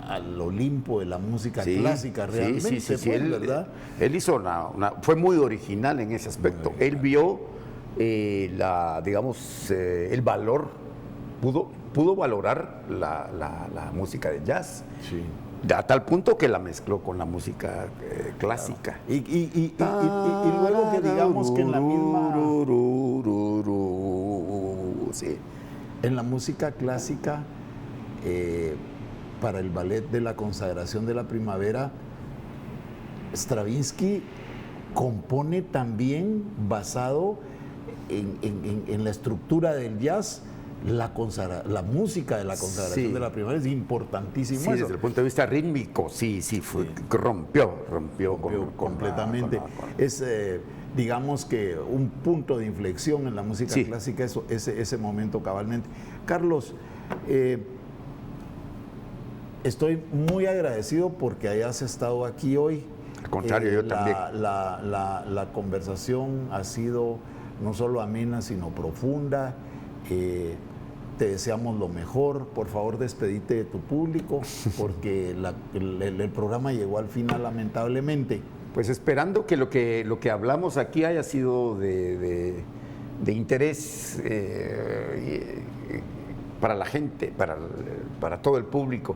A: al Olimpo de la música clásica realmente.
B: Sí. ¿Verdad? Él hizo fue muy original en ese aspecto. Él vio el valor, pudo valorar la música de jazz.
A: Sí.
B: A tal punto que la mezcló con la música clásica.
A: Y luego que digamos que en la misma...
B: Sí.
A: En la música clásica, para el ballet de la consagración de la primavera, Stravinsky compone también basado en la estructura del jazz. La música de la consagración de la primavera es importantísimo.
B: Sí, desde el punto de vista rítmico, rompió
A: completamente. Es, digamos que un punto de inflexión en la música clásica, ese momento cabalmente. Carlos, estoy muy agradecido porque hayas estado aquí hoy.
B: Al contrario, yo también.
A: La conversación ha sido no solo amena, sino profunda. te deseamos lo mejor. Por favor, despedite de tu público, porque el programa llegó al final, lamentablemente.
B: Pues esperando que lo que hablamos aquí haya sido de interés para la gente, para todo el público.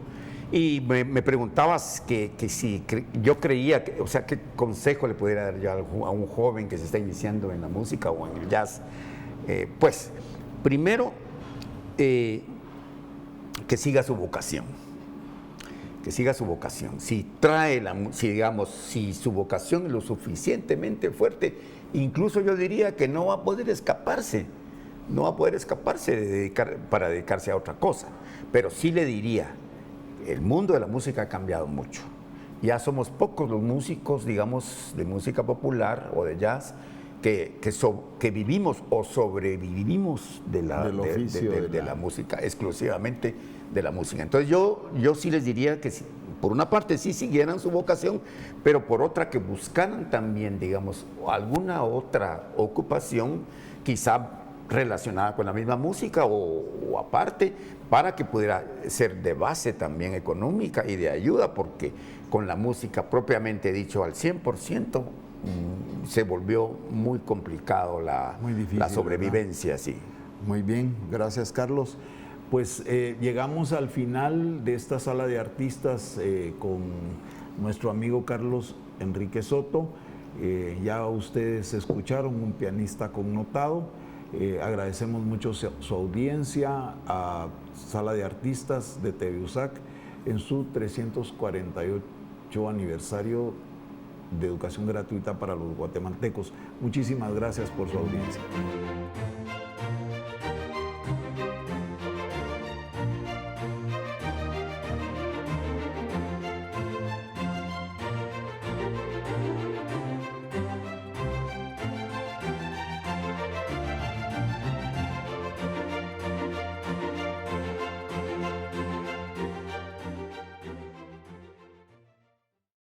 B: Y me preguntabas que si yo creía, o sea, qué consejo le pudiera dar yo a un joven que se está iniciando en la música o en el jazz. Pues, primero, que siga su vocación. Que siga su vocación. Si su vocación es lo suficientemente fuerte, incluso yo diría que no va a poder escaparse. No va a poder escaparse para dedicarse a otra cosa. Pero sí le diría, el mundo de la música ha cambiado mucho. Ya somos pocos los músicos, digamos, de música popular o de jazz, que vivimos o sobrevivimos de la música, exclusivamente de la música. Entonces yo sí les diría que por una parte sí siguieran su vocación, pero por otra que buscaran también, digamos, alguna otra ocupación, quizá relacionada con la misma música o aparte, para que pudiera ser de base también económica y de ayuda, porque con la música propiamente dicho al 100% se volvió muy complicado la sobrevivencia. Sí.
A: Muy bien, gracias Carlos. Pues llegamos al final de esta sala de artistas con nuestro amigo Carlos Enrique Soto. Ya ustedes escucharon, un pianista connotado. Agradecemos mucho su audiencia a Sala de Artistas de TV USAC en su 348 aniversario de educación gratuita para los guatemaltecos. Muchísimas gracias por su audiencia.